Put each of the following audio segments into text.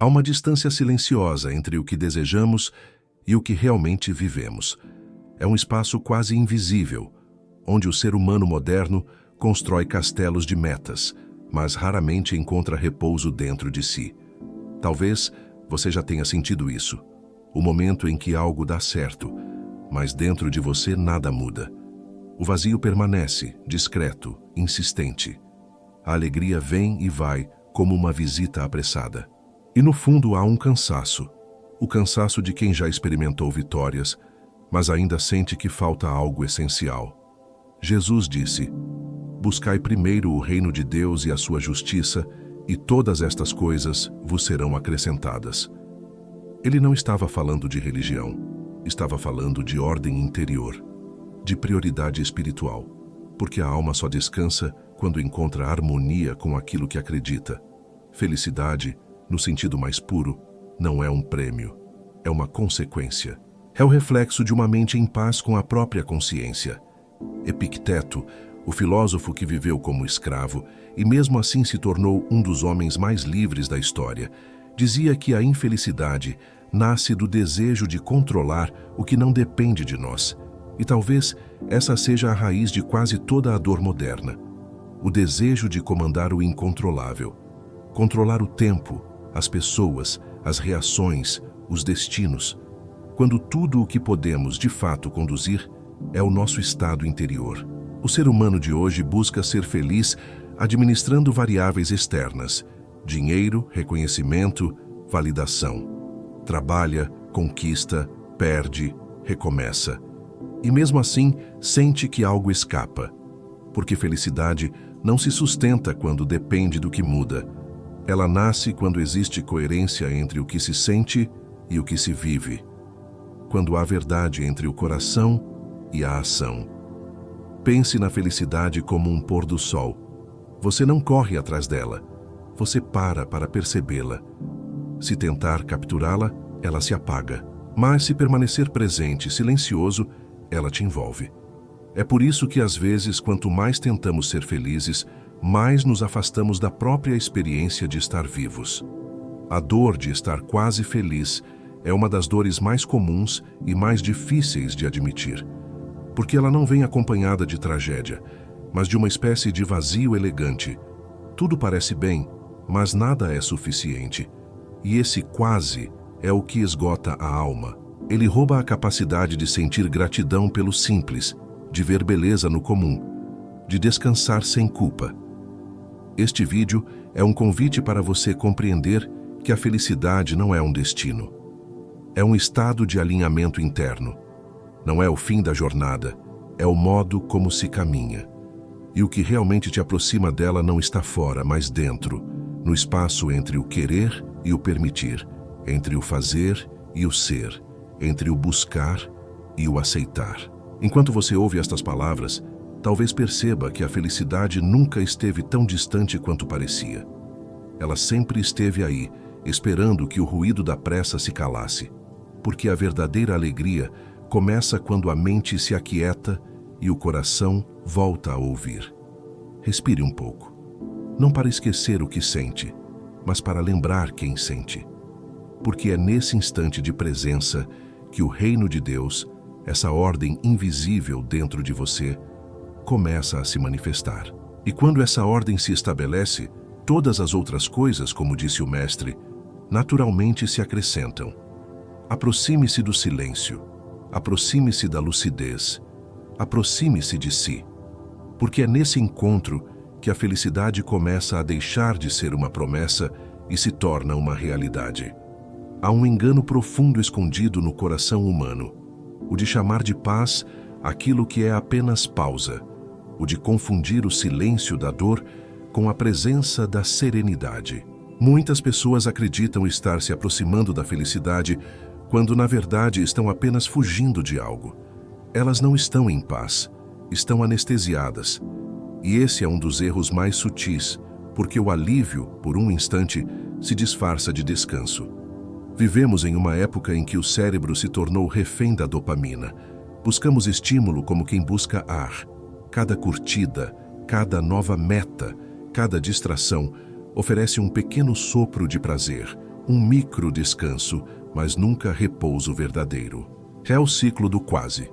Há uma distância silenciosa entre o que desejamos e o que realmente vivemos. É um espaço quase invisível, onde o ser humano moderno constrói castelos de metas, mas raramente encontra repouso dentro de si. Talvez você já tenha sentido isso. O momento em que algo dá certo, mas dentro de você nada muda. O vazio permanece, discreto, insistente. A alegria vem e vai como uma visita apressada. E no fundo há um cansaço. O cansaço de quem já experimentou vitórias, mas ainda sente que falta algo essencial. Jesus disse: buscai primeiro o reino de Deus e a sua justiça, e todas estas coisas vos serão acrescentadas. Ele não estava falando de religião, estava falando de ordem interior, de prioridade espiritual, porque a alma só descansa quando encontra harmonia com aquilo que acredita. Felicidade, no sentido mais puro, não é um prêmio, é uma consequência. É o reflexo de uma mente em paz com a própria consciência. Epicteto, o filósofo que viveu como escravo e mesmo assim se tornou um dos homens mais livres da história, dizia que a infelicidade nasce do desejo de controlar o que não depende de nós. E talvez essa seja a raiz de quase toda a dor moderna. O desejo de comandar o incontrolável. Controlar o tempo, as pessoas, as reações, os destinos. Quando tudo o que podemos, de fato, conduzir é o nosso estado interior. O ser humano de hoje busca ser feliz administrando variáveis externas: dinheiro, reconhecimento, validação. Trabalha, conquista, perde, recomeça. E mesmo assim, sente que algo escapa. Porque felicidade não se sustenta quando depende do que muda. Ela nasce quando existe coerência entre o que se sente e o que se vive. Quando há verdade entre o coração e a ação. Pense na felicidade como um pôr do sol. Você não corre atrás dela. Você para percebê-la. Se tentar capturá-la, ela se apaga. Mas se permanecer presente, silencioso, ela te envolve. É por isso que às vezes, quanto mais tentamos ser felizes, mais nos afastamos da própria experiência de estar vivos. A dor de estar quase feliz é uma das dores mais comuns e mais difíceis de admitir, porque ela não vem acompanhada de tragédia, mas de uma espécie de vazio elegante. Tudo parece bem, mas nada é suficiente. E esse quase é o que esgota a alma. Ele rouba a capacidade de sentir gratidão pelo simples, de ver beleza no comum, de descansar sem culpa. Este vídeo é um convite para você compreender que a felicidade não é um destino. É um estado de alinhamento interno. Não é o fim da jornada, é o modo como se caminha. E o que realmente te aproxima dela não está fora, mas dentro, no espaço entre o querer e o permitir, entre o fazer e o ser, entre o buscar e o aceitar. Enquanto você ouve estas palavras, talvez perceba que a felicidade nunca esteve tão distante quanto parecia. Ela sempre esteve aí, esperando que o ruído da pressa se calasse, porque a verdadeira alegria começa quando a mente se aquieta e o coração volta a ouvir. Respire um pouco. Não para esquecer o que sente, mas para lembrar quem sente. Porque é nesse instante de presença que o reino de Deus, essa ordem invisível dentro de você, começa a se manifestar. E quando essa ordem se estabelece, todas as outras coisas, como disse o Mestre, naturalmente se acrescentam. Aproxime-se do silêncio, aproxime-se da lucidez, aproxime-se de si. Porque é nesse encontro que a felicidade começa a deixar de ser uma promessa e se torna uma realidade. Há um engano profundo escondido no coração humano, o de chamar de paz aquilo que é apenas pausa, o de confundir o silêncio da dor com a presença da serenidade. Muitas pessoas acreditam estar se aproximando da felicidade quando na verdade estão apenas fugindo de algo. Elas não estão em paz, estão anestesiadas. E esse é um dos erros mais sutis, porque o alívio, por um instante, se disfarça de descanso. Vivemos em uma época em que o cérebro se tornou refém da dopamina. Buscamos estímulo como quem busca ar. Cada curtida, cada nova meta, cada distração oferece um pequeno sopro de prazer, um micro descanso, mas nunca repouso verdadeiro. É o ciclo do quase.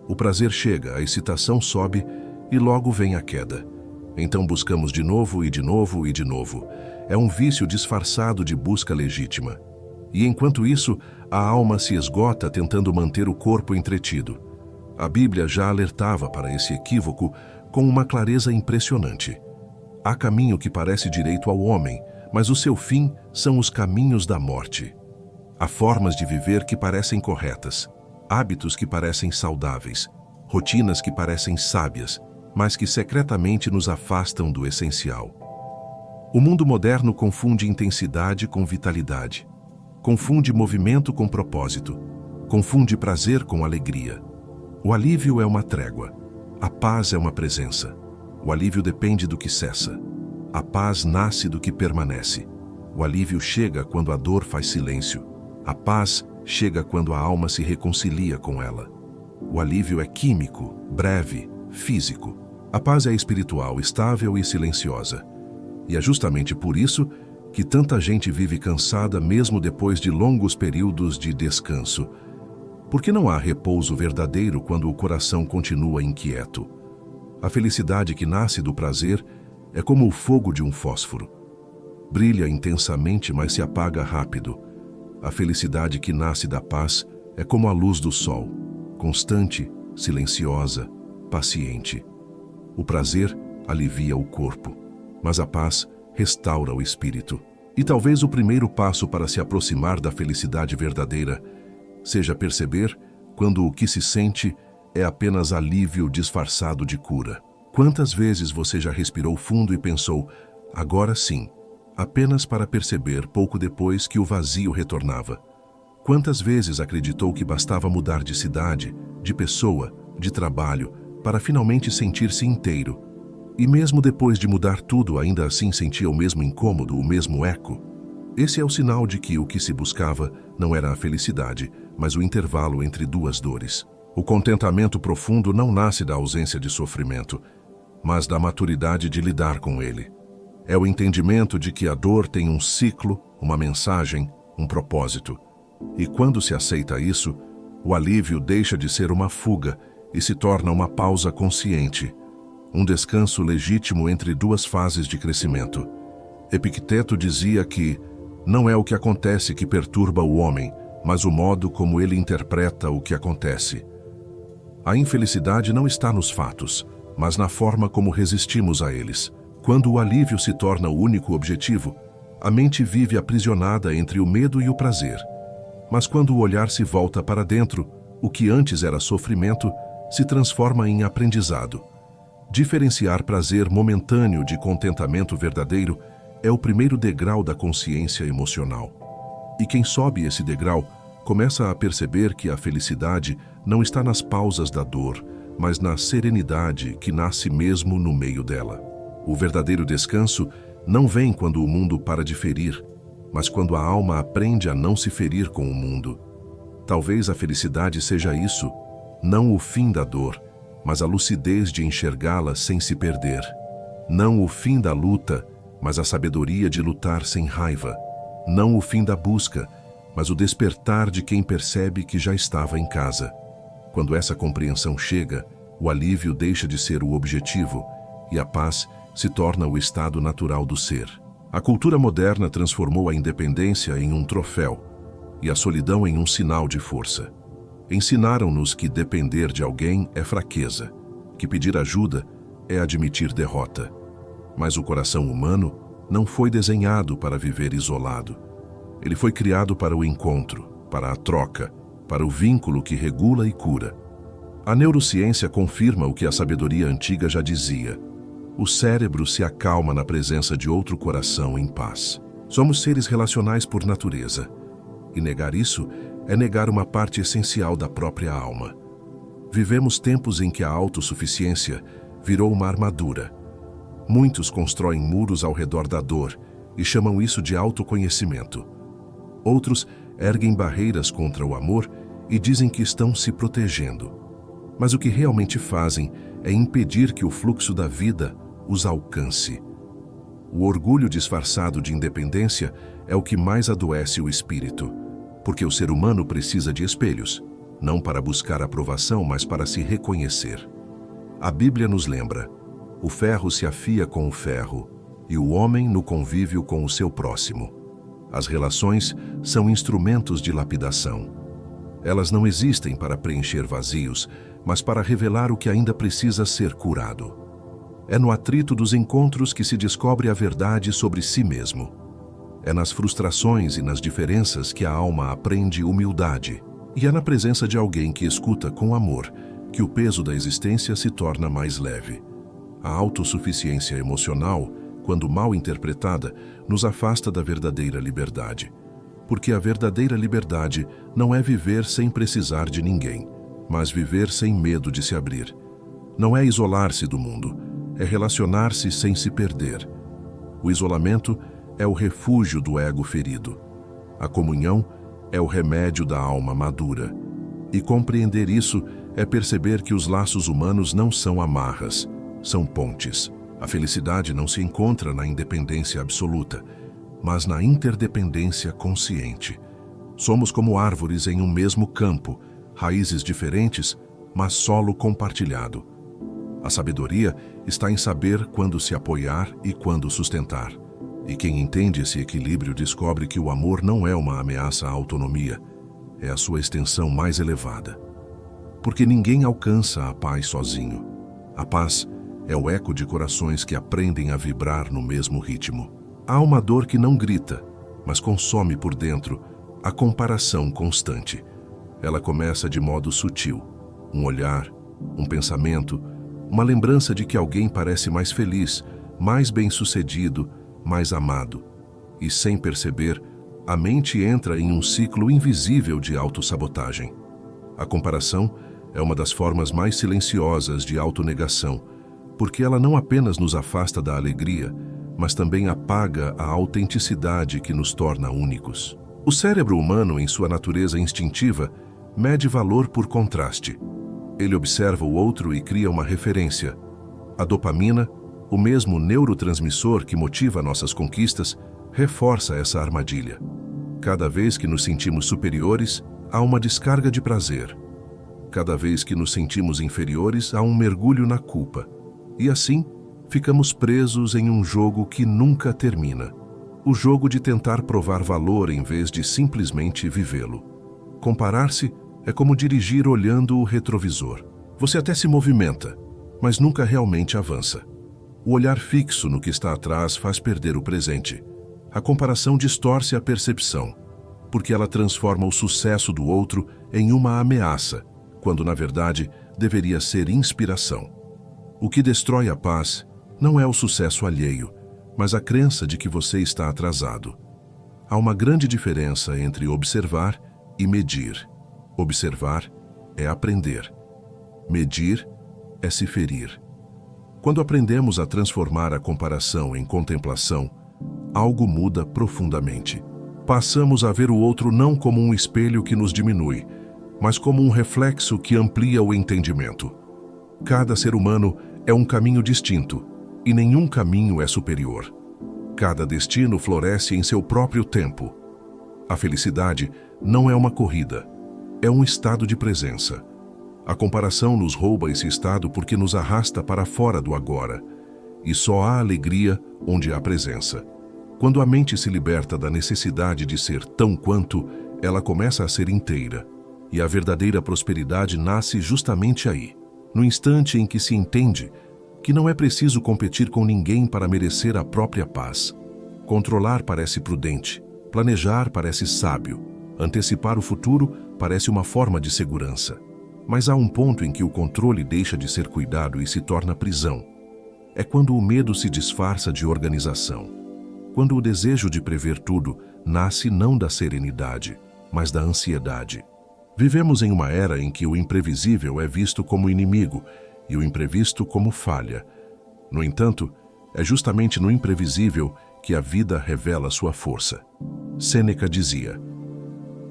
O prazer chega, a excitação sobe e logo vem a queda. Então buscamos de novo e de novo e de novo. É um vício disfarçado de busca legítima. E enquanto isso, a alma se esgota tentando manter o corpo entretido. A Bíblia já alertava para esse equívoco com uma clareza impressionante. Há caminho que parece direito ao homem, mas o seu fim são os caminhos da morte. Há formas de viver que parecem corretas, hábitos que parecem saudáveis, rotinas que parecem sábias, mas que secretamente nos afastam do essencial. O mundo moderno confunde intensidade com vitalidade, confunde movimento com propósito, confunde prazer com alegria. O alívio é uma trégua, a paz é uma presença. O alívio depende do que cessa. A paz nasce do que permanece. O alívio chega quando a dor faz silêncio. A paz chega quando a alma se reconcilia com ela. O alívio é químico, breve, físico. A paz é espiritual, estável e silenciosa. E é justamente por isso que tanta gente vive cansada mesmo depois de longos períodos de descanso. Porque não há repouso verdadeiro quando o coração continua inquieto. A felicidade que nasce do prazer é como o fogo de um fósforo. Brilha intensamente, mas se apaga rápido. A felicidade que nasce da paz é como a luz do sol, constante, silenciosa, paciente. O prazer alivia o corpo, mas a paz restaura o espírito. E talvez o primeiro passo para se aproximar da felicidade verdadeira seja perceber quando o que se sente é apenas alívio disfarçado de cura. Quantas vezes você já respirou fundo e pensou, agora sim, apenas para perceber pouco depois que o vazio retornava? Quantas vezes acreditou que bastava mudar de cidade, de pessoa, de trabalho, para finalmente sentir-se inteiro? E mesmo depois de mudar tudo, ainda assim sentia o mesmo incômodo, o mesmo eco? Esse é o sinal de que o que se buscava não era a felicidade, mas o intervalo entre duas dores. O contentamento profundo não nasce da ausência de sofrimento, mas da maturidade de lidar com ele. É o entendimento de que a dor tem um ciclo, uma mensagem, um propósito. E quando se aceita isso, o alívio deixa de ser uma fuga e se torna uma pausa consciente, um descanso legítimo entre duas fases de crescimento. Epicteto dizia que não é o que acontece que perturba o homem, mas o modo como ele interpreta o que acontece. A infelicidade não está nos fatos, mas na forma como resistimos a eles. Quando o alívio se torna o único objetivo, a mente vive aprisionada entre o medo e o prazer. Mas quando o olhar se volta para dentro, o que antes era sofrimento se transforma em aprendizado. Diferenciar prazer momentâneo de contentamento verdadeiro é o primeiro degrau da consciência emocional. E quem sobe esse degrau começa a perceber que a felicidade não está nas pausas da dor, mas na serenidade que nasce mesmo no meio dela. O verdadeiro descanso não vem quando o mundo para de ferir, mas quando a alma aprende a não se ferir com o mundo. Talvez a felicidade seja isso, não o fim da dor, mas a lucidez de enxergá-la sem se perder. Não o fim da luta, mas a sabedoria de lutar sem raiva. Não o fim da busca, mas o despertar de quem percebe que já estava em casa. Quando essa compreensão chega, o alívio deixa de ser o objetivo e a paz se torna o estado natural do ser. A cultura moderna transformou a independência em um troféu e a solidão em um sinal de força. Ensinaram-nos que depender de alguém é fraqueza, que pedir ajuda é admitir derrota. Mas o coração humano não foi desenhado para viver isolado. Ele foi criado para o encontro, para a troca, para o vínculo que regula e cura. A neurociência confirma o que a sabedoria antiga já dizia. O cérebro se acalma na presença de outro coração em paz. Somos seres relacionais por natureza, e negar isso é negar uma parte essencial da própria alma. Vivemos tempos em que a autossuficiência virou uma armadura. Muitos constroem muros ao redor da dor e chamam isso de autoconhecimento. Outros erguem barreiras contra o amor e dizem que estão se protegendo. Mas o que realmente fazem é impedir que o fluxo da vida os alcance. O orgulho disfarçado de independência é o que mais adoece o espírito, porque o ser humano precisa de espelhos, não para buscar aprovação, mas para se reconhecer. A Bíblia nos lembra: o ferro se afia com o ferro, e o homem no convívio com o seu próximo. As relações são instrumentos de lapidação. Elas não existem para preencher vazios, mas para revelar o que ainda precisa ser curado. É no atrito dos encontros que se descobre a verdade sobre si mesmo. É nas frustrações e nas diferenças que a alma aprende humildade. E é na presença de alguém que escuta com amor que o peso da existência se torna mais leve. A autossuficiência emocional, quando mal interpretada, nos afasta da verdadeira liberdade. Porque a verdadeira liberdade não é viver sem precisar de ninguém, mas viver sem medo de se abrir. Não é isolar-se do mundo, é relacionar-se sem se perder. O isolamento é o refúgio do ego ferido. A comunhão é o remédio da alma madura. E compreender isso é perceber que os laços humanos não são amarras, são pontes. A felicidade não se encontra na independência absoluta, mas na interdependência consciente. Somos como árvores em um mesmo campo, raízes diferentes, mas solo compartilhado. A sabedoria está em saber quando se apoiar e quando sustentar. E quem entende esse equilíbrio descobre que o amor não é uma ameaça à autonomia, é a sua extensão mais elevada. Porque ninguém alcança a paz sozinho. A paz é o eco de corações que aprendem a vibrar no mesmo ritmo. Há uma dor que não grita, mas consome por dentro a comparação constante. Ela começa de modo sutil, um olhar, um pensamento, uma lembrança de que alguém parece mais feliz, mais bem-sucedido, mais amado. E sem perceber, a mente entra em um ciclo invisível de autossabotagem. A comparação é uma das formas mais silenciosas de autonegação, porque ela não apenas nos afasta da alegria, mas também apaga a autenticidade que nos torna únicos. O cérebro humano, em sua natureza instintiva, mede valor por contraste. Ele observa o outro e cria uma referência. A dopamina, o mesmo neurotransmissor que motiva nossas conquistas, reforça essa armadilha. Cada vez que nos sentimos superiores, há uma descarga de prazer. Cada vez que nos sentimos inferiores, há um mergulho na culpa. E assim, ficamos presos em um jogo que nunca termina. O jogo de tentar provar valor em vez de simplesmente vivê-lo. Comparar-se é como dirigir olhando o retrovisor. Você até se movimenta, mas nunca realmente avança. O olhar fixo no que está atrás faz perder o presente. A comparação distorce a percepção, porque ela transforma o sucesso do outro em uma ameaça, quando na verdade deveria ser inspiração. O que destrói a paz não é o sucesso alheio, mas a crença de que você está atrasado. Há uma grande diferença entre observar e medir. Observar é aprender. Medir é se ferir. Quando aprendemos a transformar a comparação em contemplação, algo muda profundamente. Passamos a ver o outro não como um espelho que nos diminui, mas como um reflexo que amplia o entendimento. Cada ser humano é um caminho distinto, e nenhum caminho é superior. Cada destino floresce em seu próprio tempo. A felicidade não é uma corrida, é um estado de presença. A comparação nos rouba esse estado porque nos arrasta para fora do agora. E só há alegria onde há presença. Quando a mente se liberta da necessidade de ser tão quanto, ela começa a ser inteira. E a verdadeira prosperidade nasce justamente aí, no instante em que se entende que não é preciso competir com ninguém para merecer a própria paz. Controlar parece prudente, planejar parece sábio, antecipar o futuro parece uma forma de segurança. Mas há um ponto em que o controle deixa de ser cuidado e se torna prisão. É quando o medo se disfarça de organização. Quando o desejo de prever tudo nasce não da serenidade, mas da ansiedade. Vivemos em uma era em que o imprevisível é visto como inimigo e o imprevisto como falha. No entanto, é justamente no imprevisível que a vida revela sua força. Sêneca dizia: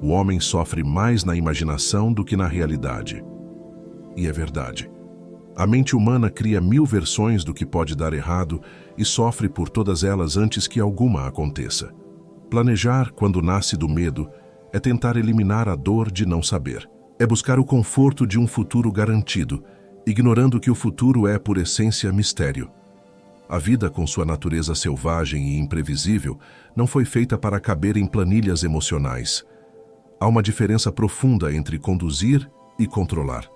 o homem sofre mais na imaginação do que na realidade. E é verdade. A mente humana cria 1000 versões do que pode dar errado e sofre por todas elas antes que alguma aconteça. Planejar, quando nasce do medo, é tentar eliminar a dor de não saber. É buscar o conforto de um futuro garantido, ignorando que o futuro é, por essência, mistério. A vida, com sua natureza selvagem e imprevisível, não foi feita para caber em planilhas emocionais. Há uma diferença profunda entre conduzir e controlar.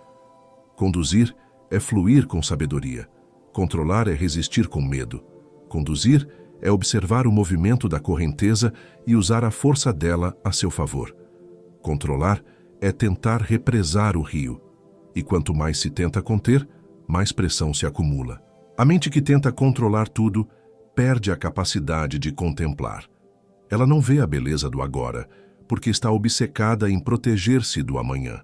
Conduzir é fluir com sabedoria. Controlar é resistir com medo. Conduzir é observar o movimento da correnteza e usar a força dela a seu favor. Controlar é tentar represar o rio. E quanto mais se tenta conter, mais pressão se acumula. A mente que tenta controlar tudo perde a capacidade de contemplar. Ela não vê a beleza do agora, porque está obcecada em proteger-se do amanhã.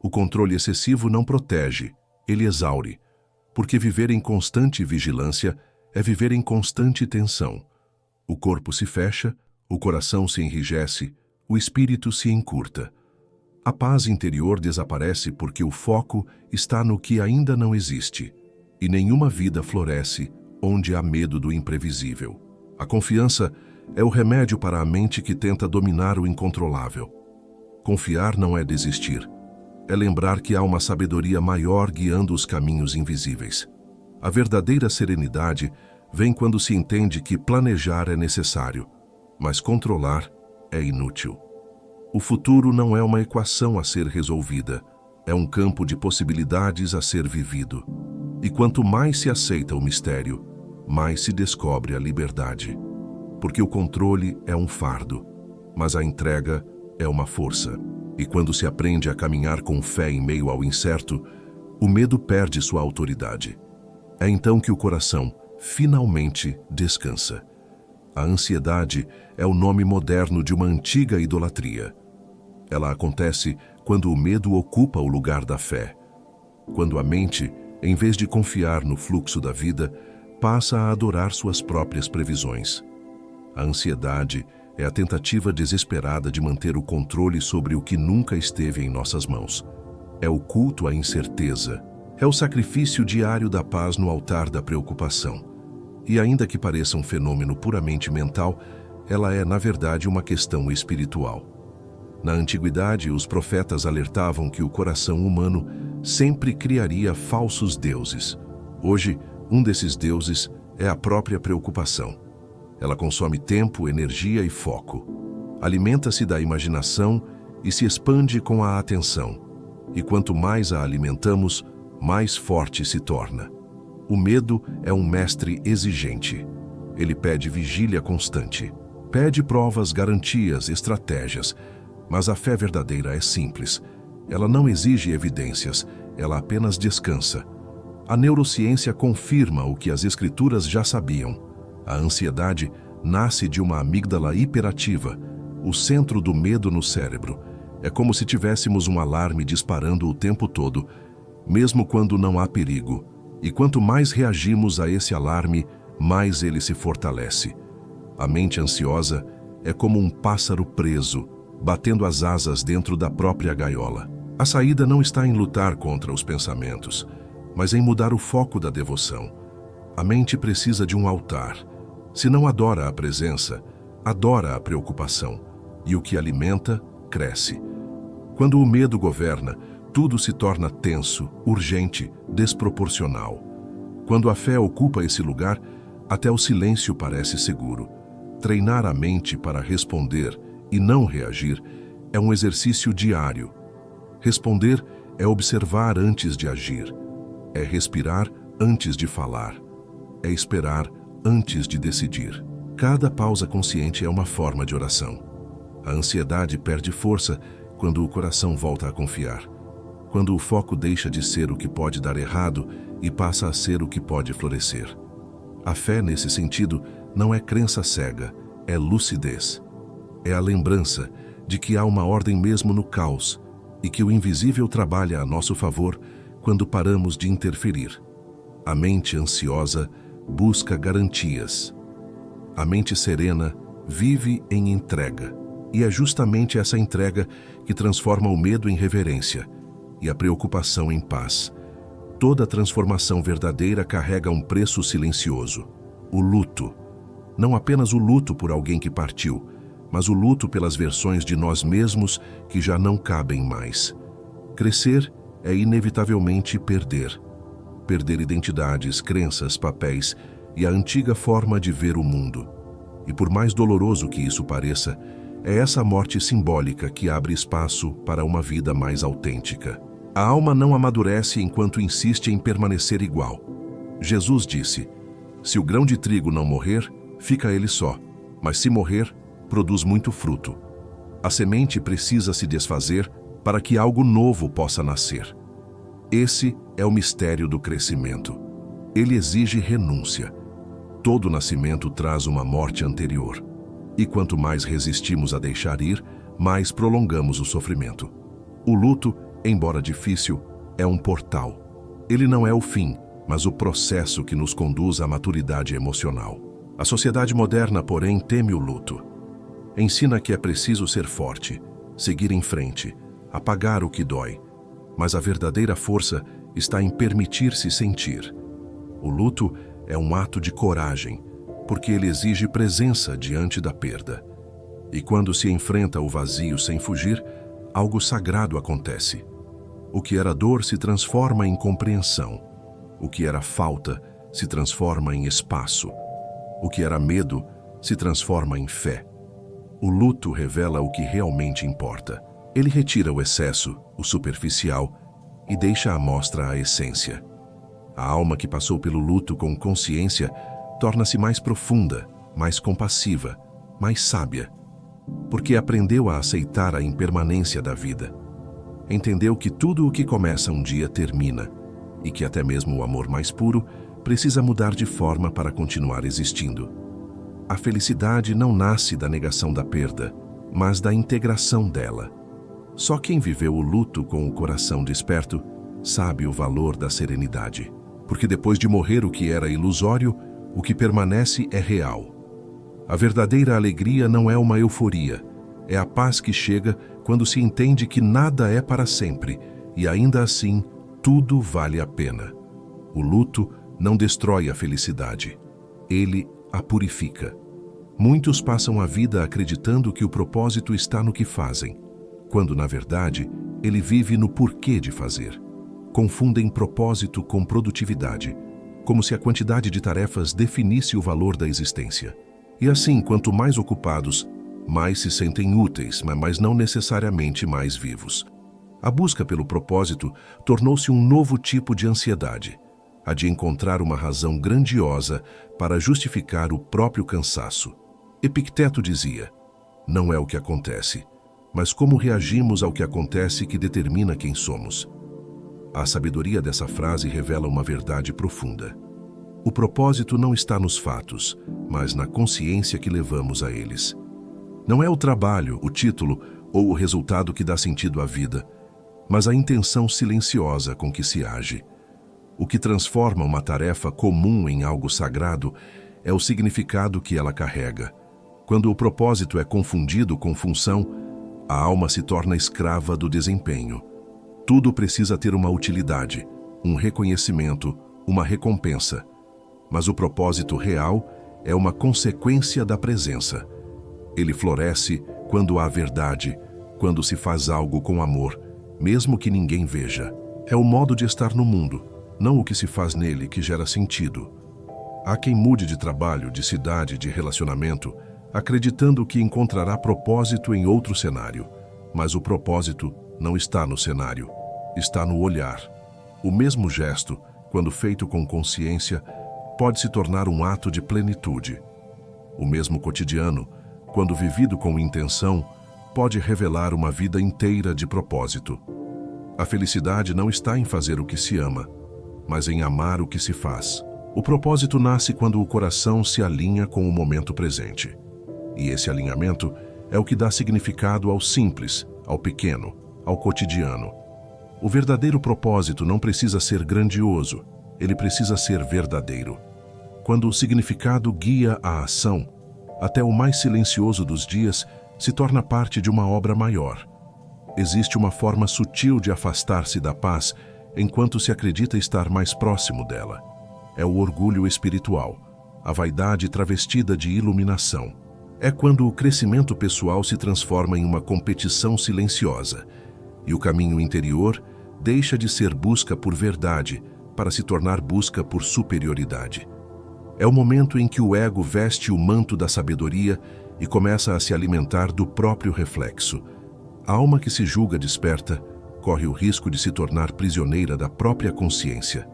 O controle excessivo não protege, ele exaure, porque viver em constante vigilância é viver em constante tensão. O corpo se fecha, o coração se enrijece, o espírito se encurta. A paz interior desaparece porque o foco está no que ainda não existe, e nenhuma vida floresce onde há medo do imprevisível. A confiança é o remédio para a mente que tenta dominar o incontrolável. Confiar não é desistir. É lembrar que há uma sabedoria maior guiando os caminhos invisíveis. A verdadeira serenidade vem quando se entende que planejar é necessário, mas controlar é inútil. O futuro não é uma equação a ser resolvida, é um campo de possibilidades a ser vivido. E quanto mais se aceita o mistério, mais se descobre a liberdade. Porque o controle é um fardo, mas a entrega é uma força. E quando se aprende a caminhar com fé em meio ao incerto, o medo perde sua autoridade. É então que o coração finalmente descansa. A ansiedade é o nome moderno de uma antiga idolatria. Ela acontece quando o medo ocupa o lugar da fé. Quando a mente, em vez de confiar no fluxo da vida, passa a adorar suas próprias previsões. A ansiedade é a tentativa desesperada de manter o controle sobre o que nunca esteve em nossas mãos. É o culto à incerteza. É o sacrifício diário da paz no altar da preocupação. E ainda que pareça um fenômeno puramente mental, ela é, na verdade, uma questão espiritual. Na antiguidade, os profetas alertavam que o coração humano sempre criaria falsos deuses. Hoje, um desses deuses é a própria preocupação. Ela consome tempo, energia e foco. Alimenta-se da imaginação e se expande com a atenção. E quanto mais a alimentamos, mais forte se torna. O medo é um mestre exigente. Ele pede vigília constante. Pede provas, garantias, estratégias. Mas a fé verdadeira é simples. Ela não exige evidências, ela apenas descansa. A neurociência confirma o que as escrituras já sabiam. A ansiedade nasce de uma amígdala hiperativa, o centro do medo no cérebro. É como se tivéssemos um alarme disparando o tempo todo, mesmo quando não há perigo. E quanto mais reagimos a esse alarme, mais ele se fortalece. A mente ansiosa é como um pássaro preso, batendo as asas dentro da própria gaiola. A saída não está em lutar contra os pensamentos, mas em mudar o foco da devoção. A mente precisa de um altar. Se não adora a presença, adora a preocupação, e o que alimenta, cresce. Quando o medo governa, tudo se torna tenso, urgente, desproporcional. Quando a fé ocupa esse lugar, até o silêncio parece seguro. Treinar a mente para responder e não reagir é um exercício diário. Responder é observar antes de agir. É respirar antes de falar. É esperar antes de decidir. Cada pausa consciente é uma forma de oração. A ansiedade perde força quando o coração volta a confiar. Quando o foco deixa de ser o que pode dar errado e passa a ser o que pode florescer. A fé, nesse sentido, não é crença cega, é lucidez. É a lembrança de que há uma ordem mesmo no caos e que o invisível trabalha a nosso favor quando paramos de interferir. A mente ansiosa busca garantias. A mente serena vive em entrega. E é justamente essa entrega que transforma o medo em reverência e a preocupação em paz. Toda transformação verdadeira carrega um preço silencioso: o luto. Não apenas o luto por alguém que partiu, mas o luto pelas versões de nós mesmos que já não cabem mais. Crescer é inevitavelmente perder. Perder identidades, crenças, papéis e a antiga forma de ver o mundo. E por mais doloroso que isso pareça, é essa morte simbólica que abre espaço para uma vida mais autêntica. A alma não amadurece enquanto insiste em permanecer igual. Jesus disse: se o grão de trigo não morrer, fica ele só, mas se morrer, produz muito fruto. A semente precisa se desfazer para que algo novo possa nascer. Esse é o mistério do crescimento. Ele exige renúncia. Todo nascimento traz uma morte anterior. E quanto mais resistimos a deixar ir, mais prolongamos o sofrimento. O luto, embora difícil, é um portal. Ele não é o fim, mas o processo que nos conduz à maturidade emocional. A sociedade moderna, porém, teme o luto. Ensina que é preciso ser forte, seguir em frente, apagar o que dói. Mas a verdadeira força está em permitir-se sentir. O luto é um ato de coragem, porque ele exige presença diante da perda. E quando se enfrenta o vazio sem fugir, algo sagrado acontece. O que era dor se transforma em compreensão. O que era falta se transforma em espaço. O que era medo se transforma em fé. O luto revela o que realmente importa. Ele retira o excesso, o superficial, e deixa à mostra a essência. A alma que passou pelo luto com consciência torna-se mais profunda, mais compassiva, mais sábia, porque aprendeu a aceitar a impermanência da vida. Entendeu que tudo o que começa um dia termina, e que até mesmo o amor mais puro precisa mudar de forma para continuar existindo. A felicidade não nasce da negação da perda, mas da integração dela. Só quem viveu o luto com o coração desperto sabe o valor da serenidade. Porque depois de morrer o que era ilusório, o que permanece é real. A verdadeira alegria não é uma euforia, é a paz que chega quando se entende que nada é para sempre e ainda assim tudo vale a pena. O luto não destrói a felicidade, ele a purifica. Muitos passam a vida acreditando que o propósito está no que fazem, quando na verdade ele vive no porquê de fazer. Confundem propósito com produtividade, como se a quantidade de tarefas definisse o valor da existência. E assim, quanto mais ocupados, mais se sentem úteis, mas não necessariamente mais vivos. A busca pelo propósito tornou-se um novo tipo de ansiedade, a de encontrar uma razão grandiosa para justificar o próprio cansaço. Epicteto dizia: não é o que acontece, mas como reagimos ao que acontece que determina quem somos. A sabedoria dessa frase revela uma verdade profunda. O propósito não está nos fatos, mas na consciência que levamos a eles. Não é o trabalho, o título ou o resultado que dá sentido à vida, mas a intenção silenciosa com que se age. O que transforma uma tarefa comum em algo sagrado é o significado que ela carrega. Quando o propósito é confundido com função, a alma se torna escrava do desempenho. Tudo precisa ter uma utilidade, um reconhecimento, uma recompensa. Mas o propósito real é uma consequência da presença. Ele floresce quando há verdade, quando se faz algo com amor, mesmo que ninguém veja. É o modo de estar no mundo, não o que se faz nele que gera sentido. Há quem mude de trabalho, de cidade, de relacionamento, acreditando que encontrará propósito em outro cenário. Mas o propósito não está no cenário, está no olhar. O mesmo gesto, quando feito com consciência, pode se tornar um ato de plenitude. O mesmo cotidiano, quando vivido com intenção, pode revelar uma vida inteira de propósito. A felicidade não está em fazer o que se ama, mas em amar o que se faz. O propósito nasce quando o coração se alinha com o momento presente. E esse alinhamento é o que dá significado ao simples, ao pequeno, ao cotidiano. O verdadeiro propósito não precisa ser grandioso, ele precisa ser verdadeiro. Quando o significado guia a ação, até o mais silencioso dos dias se torna parte de uma obra maior. Existe uma forma sutil de afastar-se da paz enquanto se acredita estar mais próximo dela. É o orgulho espiritual, a vaidade travestida de iluminação. É quando o crescimento pessoal se transforma em uma competição silenciosa e o caminho interior deixa de ser busca por verdade para se tornar busca por superioridade. É o momento em que o ego veste o manto da sabedoria e começa a se alimentar do próprio reflexo. A alma que se julga desperta corre o risco de se tornar prisioneira da própria consciência.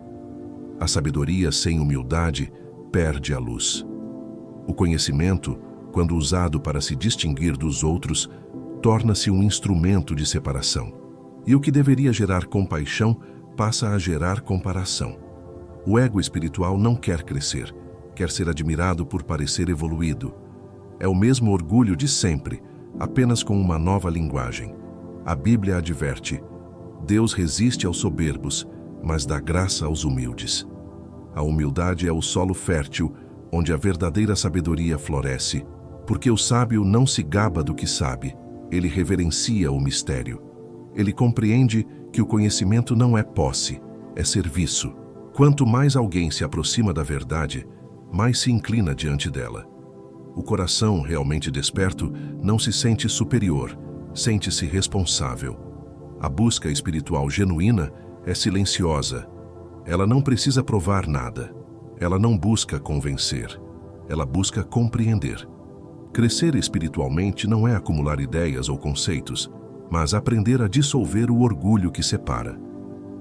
A sabedoria sem humildade perde a luz. O conhecimento, quando usado para se distinguir dos outros, torna-se um instrumento de separação. E o que deveria gerar compaixão passa a gerar comparação. O ego espiritual não quer crescer, quer ser admirado por parecer evoluído. É o mesmo orgulho de sempre, apenas com uma nova linguagem. A Bíblia adverte: Deus resiste aos soberbos, mas dá graça aos humildes. A humildade é o solo fértil onde a verdadeira sabedoria floresce, porque o sábio não se gaba do que sabe, ele reverencia o mistério. Ele compreende que o conhecimento não é posse, é serviço. Quanto mais alguém se aproxima da verdade, mais se inclina diante dela. O coração realmente desperto não se sente superior, sente-se responsável. A busca espiritual genuína é silenciosa. Ela não precisa provar nada. Ela não busca convencer. Ela busca compreender. Crescer espiritualmente não é acumular ideias ou conceitos, mas aprender a dissolver o orgulho que separa.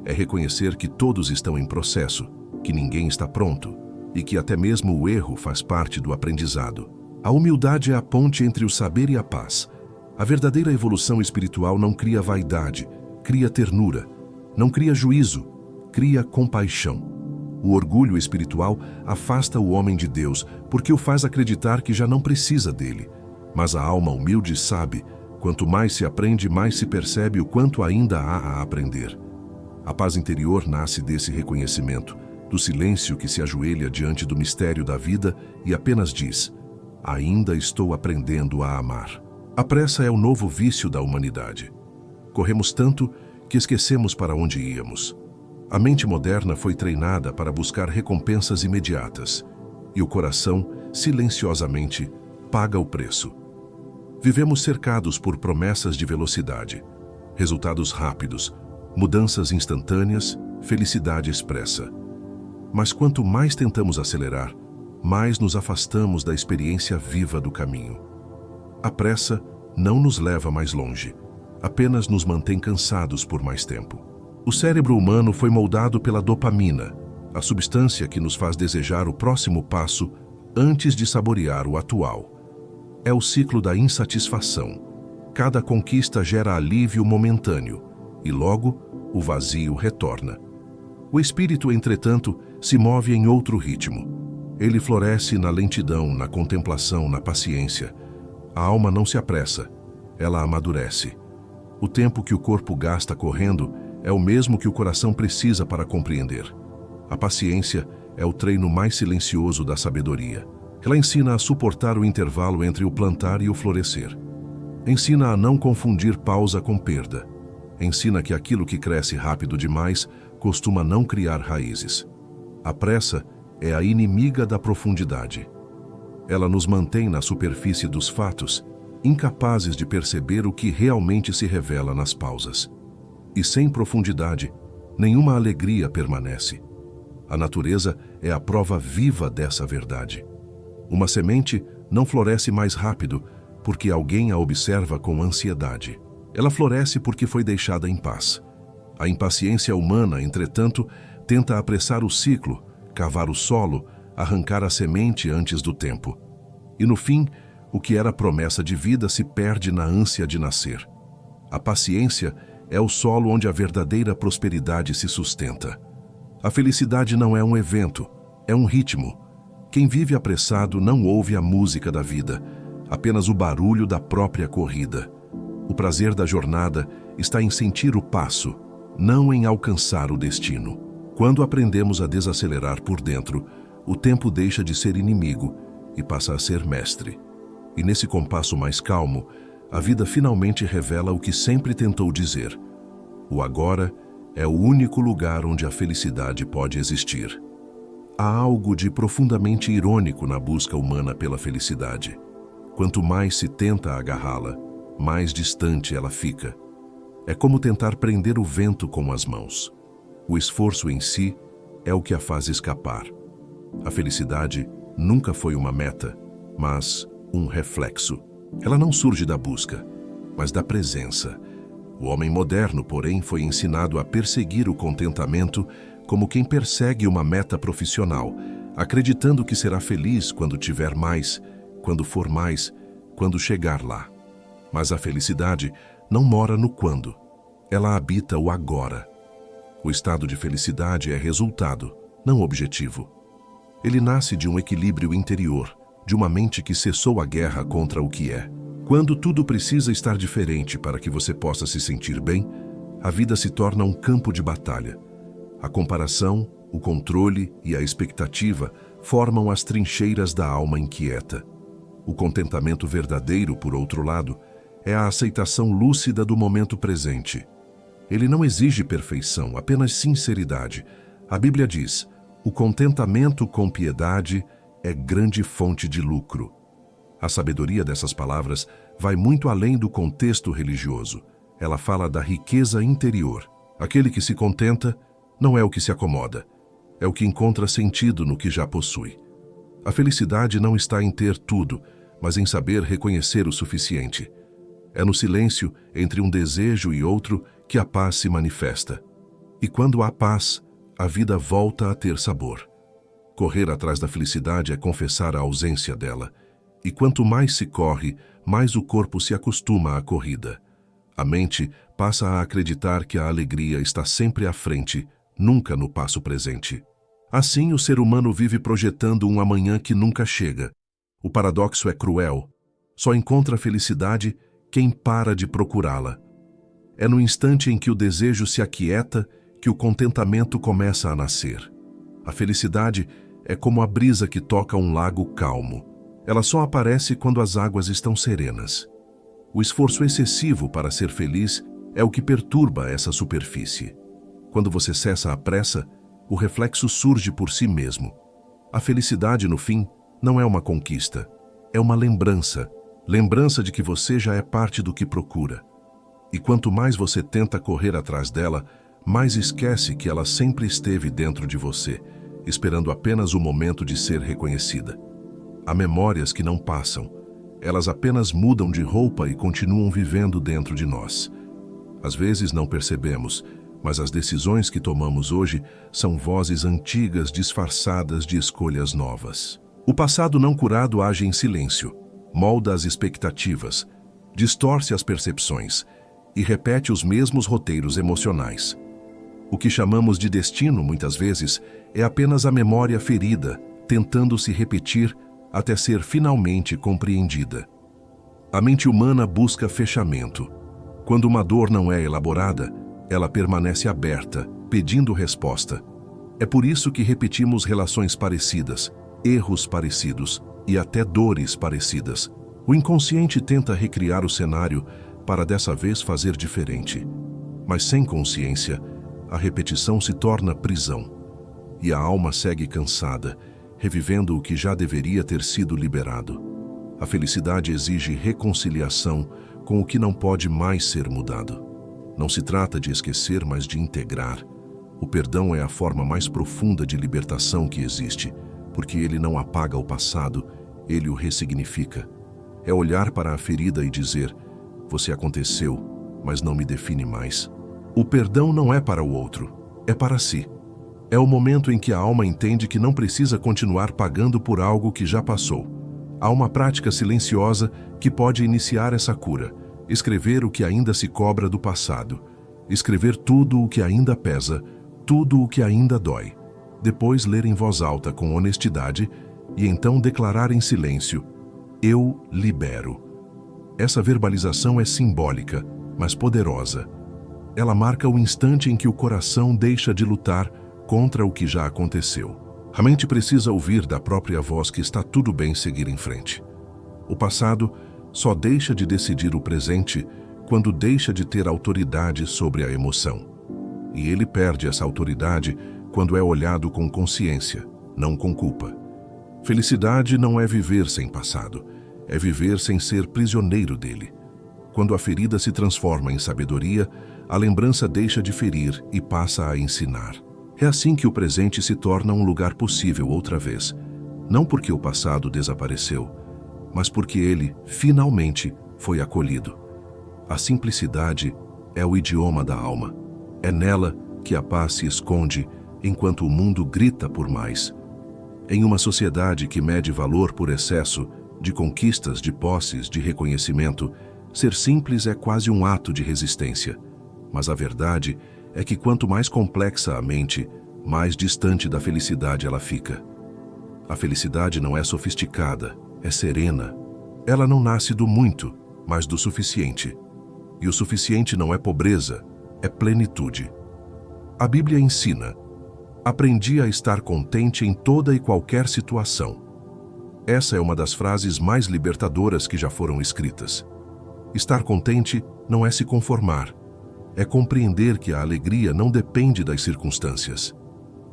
É reconhecer que todos estão em processo, que ninguém está pronto e que até mesmo o erro faz parte do aprendizado. A humildade é a ponte entre o saber e a paz. A verdadeira evolução espiritual não cria vaidade, cria ternura. Não cria juízo, cria compaixão. O orgulho espiritual afasta o homem de Deus porque o faz acreditar que já não precisa dele. Mas a alma humilde sabe, quanto mais se aprende, mais se percebe o quanto ainda há a aprender. A paz interior nasce desse reconhecimento, do silêncio que se ajoelha diante do mistério da vida e apenas diz: ainda estou aprendendo a amar. A pressa é o novo vício da humanidade. Corremos tanto que esquecemos para onde íamos. A mente moderna foi treinada para buscar recompensas imediatas, e o coração, silenciosamente, paga o preço. Vivemos cercados por promessas de velocidade, resultados rápidos, mudanças instantâneas, felicidade expressa. Mas quanto mais tentamos acelerar, mais nos afastamos da experiência viva do caminho. A pressa não nos leva mais longe, apenas nos mantém cansados por mais tempo. O cérebro humano foi moldado pela dopamina, a substância que nos faz desejar o próximo passo antes de saborear o atual. É o ciclo da insatisfação. Cada conquista gera alívio momentâneo e logo o vazio retorna. O espírito, entretanto, se move em outro ritmo. Ele floresce na lentidão, na contemplação, na paciência. A alma não se apressa, ela amadurece. O tempo que o corpo gasta correndo é o mesmo que o coração precisa para compreender. A paciência é o treino mais silencioso da sabedoria. Ela ensina a suportar o intervalo entre o plantar e o florescer. Ensina a não confundir pausa com perda. Ensina que aquilo que cresce rápido demais costuma não criar raízes. A pressa é a inimiga da profundidade. Ela nos mantém na superfície dos fatos, incapazes de perceber o que realmente se revela nas pausas. E sem profundidade, nenhuma alegria permanece. A natureza é a prova viva dessa verdade. Uma semente não floresce mais rápido porque alguém a observa com ansiedade. Ela floresce porque foi deixada em paz. A impaciência humana, entretanto, tenta apressar o ciclo, cavar o solo, arrancar a semente antes do tempo. E no fim, o que era promessa de vida se perde na ânsia de nascer. A paciência é o solo onde a verdadeira prosperidade se sustenta. A felicidade não é um evento, é um ritmo. Quem vive apressado não ouve a música da vida, apenas o barulho da própria corrida. O prazer da jornada está em sentir o passo, não em alcançar o destino. Quando aprendemos a desacelerar por dentro, o tempo deixa de ser inimigo e passa a ser mestre. E nesse compasso mais calmo, a vida finalmente revela o que sempre tentou dizer. O agora é o único lugar onde a felicidade pode existir. Há algo de profundamente irônico na busca humana pela felicidade. Quanto mais se tenta agarrá-la, mais distante ela fica. É como tentar prender o vento com as mãos. O esforço em si é o que a faz escapar. A felicidade nunca foi uma meta, mas um reflexo. Ela não surge da busca, mas da presença. O homem moderno, porém, foi ensinado a perseguir o contentamento como quem persegue uma meta profissional, acreditando que será feliz quando tiver mais, quando for mais, quando chegar lá. Mas a felicidade não mora no quando. Ela habita o agora. O estado de felicidade é resultado, não objetivo. Ele nasce de um equilíbrio interior, de uma mente que cessou a guerra contra o que é. Quando tudo precisa estar diferente para que você possa se sentir bem, a vida se torna um campo de batalha. A comparação, o controle e a expectativa formam as trincheiras da alma inquieta. O contentamento verdadeiro, por outro lado, é a aceitação lúcida do momento presente. Ele não exige perfeição, apenas sinceridade. A Bíblia diz: o contentamento com piedade é grande fonte de lucro. A sabedoria dessas palavras vai muito além do contexto religioso. Ela fala da riqueza interior. Aquele que se contenta não é o que se acomoda, é o que encontra sentido no que já possui. A felicidade não está em ter tudo, mas em saber reconhecer o suficiente. É no silêncio entre um desejo e outro que a paz se manifesta. E quando há paz, a vida volta a ter sabor. Correr atrás da felicidade é confessar a ausência dela. E quanto mais se corre, mais o corpo se acostuma à corrida. A mente passa a acreditar que a alegria está sempre à frente, nunca no passo presente. Assim, o ser humano vive projetando um amanhã que nunca chega. O paradoxo é cruel. Só encontra felicidade quem para de procurá-la. É no instante em que o desejo se aquieta que o contentamento começa a nascer. A felicidade é como a brisa que toca um lago calmo. Ela só aparece quando as águas estão serenas. O esforço excessivo para ser feliz é o que perturba essa superfície. Quando você cessa a pressa, o reflexo surge por si mesmo. A felicidade, no fim, não é uma conquista, é uma lembrança. Lembrança de que você já é parte do que procura. E quanto mais você tenta correr atrás dela, mais esquece que ela sempre esteve dentro de você, esperando apenas o momento de ser reconhecida. Há memórias que não passam. Elas apenas mudam de roupa e continuam vivendo dentro de nós. Às vezes não percebemos, mas as decisões que tomamos hoje são vozes antigas disfarçadas de escolhas novas. O passado não curado age em silêncio, molda as expectativas, distorce as percepções e repete os mesmos roteiros emocionais. O que chamamos de destino, muitas vezes, é apenas a memória ferida, tentando se repetir até ser finalmente compreendida. A mente humana busca fechamento. Quando uma dor não é elaborada, ela permanece aberta, pedindo resposta. É por isso que repetimos relações parecidas, erros parecidos e até dores parecidas. O inconsciente tenta recriar o cenário para dessa vez fazer diferente. Mas sem consciência, a repetição se torna prisão. E a alma segue cansada, revivendo o que já deveria ter sido liberado. A felicidade exige reconciliação com o que não pode mais ser mudado. Não se trata de esquecer, mas de integrar. O perdão é a forma mais profunda de libertação que existe, porque ele não apaga o passado, ele o ressignifica. É olhar para a ferida e dizer: você aconteceu, mas não me define mais. O perdão não é para o outro, é para si. É o momento em que a alma entende que não precisa continuar pagando por algo que já passou. Há uma prática silenciosa que pode iniciar essa cura. Escrever o que ainda se cobra do passado. Escrever tudo o que ainda pesa, tudo o que ainda dói. Depois ler em voz alta com honestidade e então declarar em silêncio: eu libero. Essa verbalização é simbólica, mas poderosa. Ela marca o instante em que o coração deixa de lutar contra o que já aconteceu. A mente precisa ouvir da própria voz que está tudo bem seguir em frente. O passado só deixa de decidir o presente quando deixa de ter autoridade sobre a emoção. e ele perde essa autoridade quando é olhado com consciência, não com culpa. Felicidade não é viver sem passado, é viver sem ser prisioneiro dele. Quando a ferida se transforma em sabedoria, a lembrança deixa de ferir e passa a ensinar. É assim que o presente se torna um lugar possível outra vez, não porque o passado desapareceu, mas porque ele, finalmente, foi acolhido. A simplicidade é o idioma da alma. É nela que a paz se esconde enquanto o mundo grita por mais. Em uma sociedade que mede valor por excesso, de conquistas, de posses, de reconhecimento, ser simples é quase um ato de resistência. Mas a verdade é que quanto mais complexa a mente, mais distante da felicidade ela fica. A felicidade não é sofisticada, é serena. Ela não nasce do muito, mas do suficiente. E o suficiente não é pobreza, é plenitude. A Bíblia ensina: aprendi a estar contente em toda e qualquer situação. Essa é uma das frases mais libertadoras que já foram escritas. Estar contente não é se conformar, é compreender que a alegria não depende das circunstâncias.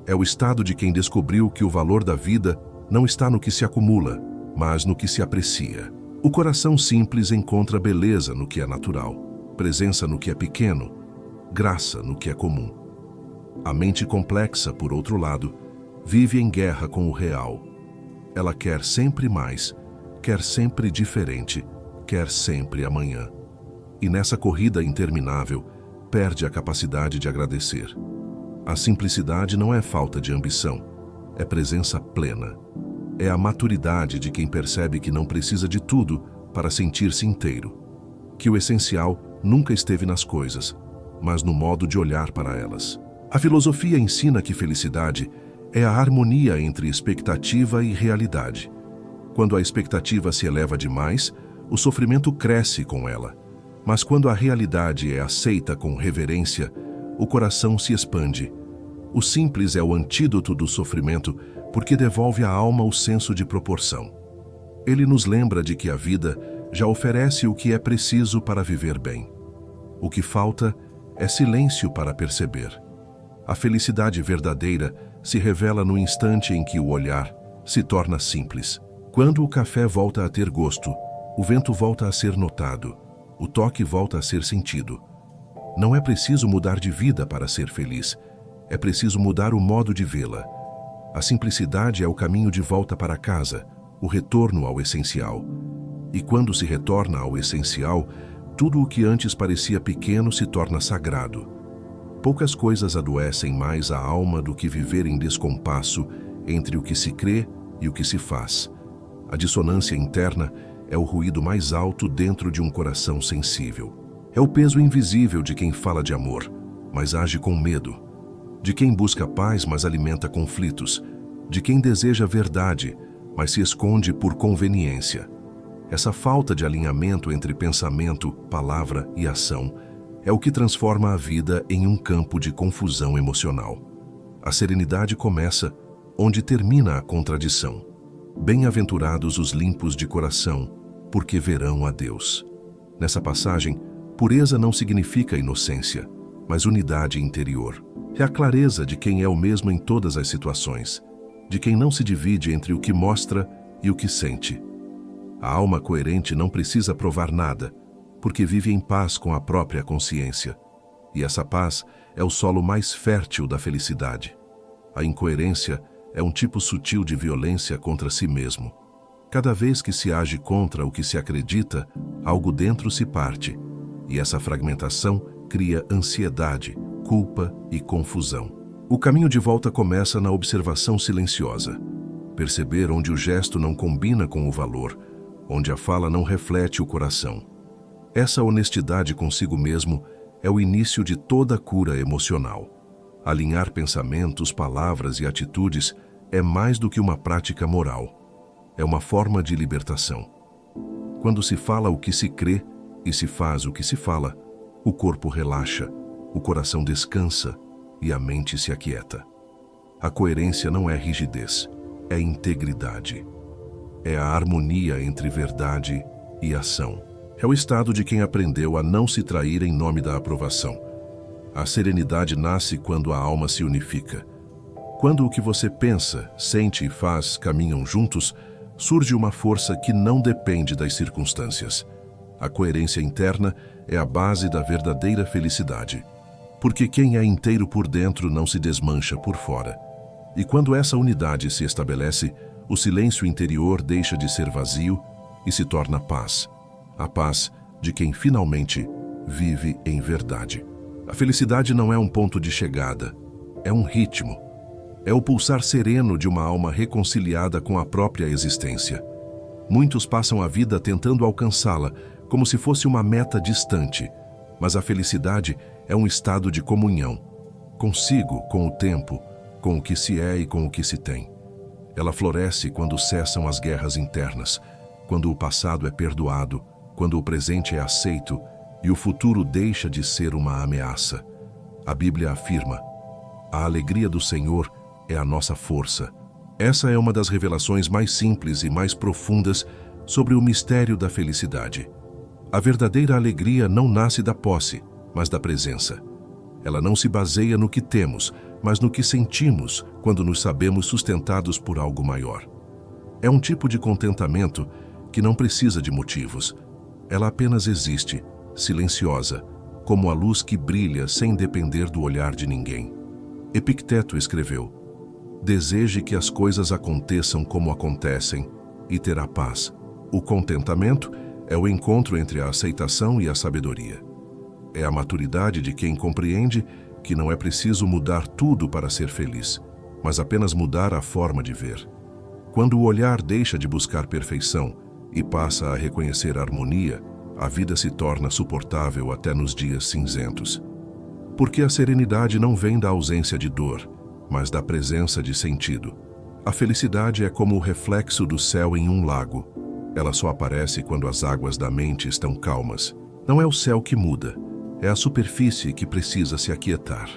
É o estado de quem descobriu que o valor da vida não está no que se acumula, mas no que se aprecia. O coração simples encontra beleza no que é natural, presença no que é pequeno, graça no que é comum. A mente complexa, por outro lado, vive em guerra com o real. Ela quer sempre mais, quer sempre diferente, quer sempre amanhã. E nessa corrida interminável, perde a capacidade de agradecer. A simplicidade não é falta de ambição, é presença plena. É a maturidade de quem percebe que não precisa de tudo para sentir-se inteiro. Que o essencial nunca esteve nas coisas, mas no modo de olhar para elas. A filosofia ensina que felicidade é a harmonia entre expectativa e realidade. Quando a expectativa se eleva demais, o sofrimento cresce com ela. Mas quando a realidade é aceita com reverência, o coração se expande. O simples é o antídoto do sofrimento porque devolve à alma o senso de proporção. Ele nos lembra de que a vida já oferece o que é preciso para viver bem. O que falta é silêncio para perceber. A felicidade verdadeira se revela no instante em que o olhar se torna simples. Quando o café volta a ter gosto, o vento volta a ser notado, o toque volta a ser sentido. Não é preciso mudar de vida para ser feliz, é preciso mudar o modo de vê-la. A simplicidade é o caminho de volta para casa, o retorno ao essencial. E quando se retorna ao essencial, tudo o que antes parecia pequeno se torna sagrado. Poucas coisas adoecem mais a alma do que viver em descompasso entre o que se crê e o que se faz. A dissonância interna é o ruído mais alto dentro de um coração sensível. É o peso invisível de quem fala de amor, mas age com medo. De quem busca paz, mas alimenta conflitos. De quem deseja verdade, mas se esconde por conveniência. Essa falta de alinhamento entre pensamento, palavra e ação é o que transforma a vida em um campo de confusão emocional. A serenidade começa onde termina a contradição. Bem-aventurados os limpos de coração, porque verão a Deus. Nessa passagem, pureza não significa inocência, mas unidade interior. É a clareza de quem é o mesmo em todas as situações, de quem não se divide entre o que mostra e o que sente. A alma coerente não precisa provar nada, porque vive em paz com a própria consciência. E essa paz é o solo mais fértil da felicidade. A incoerência é um tipo sutil de violência contra si mesmo. Cada vez que se age contra o que se acredita, algo dentro se parte, e essa fragmentação cria ansiedade, culpa e confusão. O caminho de volta começa na observação silenciosa. Perceber onde o gesto não combina com o valor, onde a fala não reflete o coração. Essa honestidade consigo mesmo é o início de toda cura emocional. Alinhar pensamentos, palavras e atitudes é mais do que uma prática moral. É uma forma de libertação. Quando se fala o que se crê e se faz o que se fala, o corpo relaxa, o coração descansa e a mente se aquieta. A coerência não é rigidez, é integridade. É a harmonia entre verdade e ação. É o estado de quem aprendeu a não se trair em nome da aprovação. A serenidade nasce quando a alma se unifica. Quando o que você pensa, sente e faz caminham juntos, surge uma força que não depende das circunstâncias. A coerência interna é a base da verdadeira felicidade. Porque quem é inteiro por dentro não se desmancha por fora. E quando essa unidade se estabelece, o silêncio interior deixa de ser vazio e se torna paz. A paz de quem finalmente vive em verdade. A felicidade não é um ponto de chegada, é um ritmo. É o pulsar sereno de uma alma reconciliada com a própria existência. Muitos passam a vida tentando alcançá-la, como se fosse uma meta distante, mas a felicidade é um estado de comunhão, consigo, com o tempo, com o que se é e com o que se tem. Ela floresce quando cessam as guerras internas, quando o passado é perdoado, quando o presente é aceito e o futuro deixa de ser uma ameaça. A Bíblia afirma: a alegria do Senhor é a nossa força. Essa é uma das revelações mais simples e mais profundas sobre o mistério da felicidade. A verdadeira alegria não nasce da posse, mas da presença. Ela não se baseia no que temos, mas no que sentimos quando nos sabemos sustentados por algo maior. É um tipo de contentamento que não precisa de motivos. Ela apenas existe, silenciosa, como a luz que brilha sem depender do olhar de ninguém. Epicteto escreveu: deseje que as coisas aconteçam como acontecem e terá paz. O contentamento é o encontro entre a aceitação e a sabedoria. É a maturidade de quem compreende que não é preciso mudar tudo para ser feliz, mas apenas mudar a forma de ver. Quando o olhar deixa de buscar perfeição e passa a reconhecer harmonia, a vida se torna suportável até nos dias cinzentos. Porque a serenidade não vem da ausência de dor, mas da presença de sentido. A felicidade é como o reflexo do céu em um lago. Ela só aparece quando as águas da mente estão calmas. Não é o céu que muda, é a superfície que precisa se aquietar.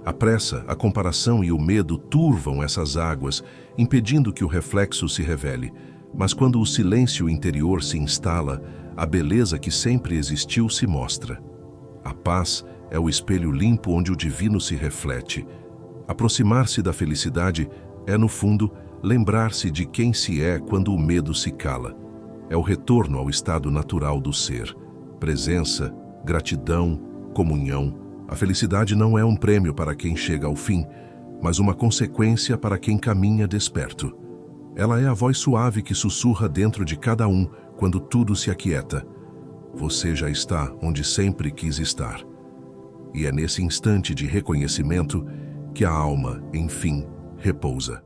A pressa, a comparação e o medo turvam essas águas, impedindo que o reflexo se revele. Mas quando o silêncio interior se instala, a beleza que sempre existiu se mostra. A paz é o espelho limpo onde o divino se reflete. Aproximar-se da felicidade é, no fundo, lembrar-se de quem se é quando o medo se cala. É o retorno ao estado natural do ser. Presença, gratidão, comunhão. A felicidade não é um prêmio para quem chega ao fim, mas uma consequência para quem caminha desperto. Ela é a voz suave que sussurra dentro de cada um quando tudo se aquieta. Você já está onde sempre quis estar. E é nesse instante de reconhecimento que a alma, enfim, repousa.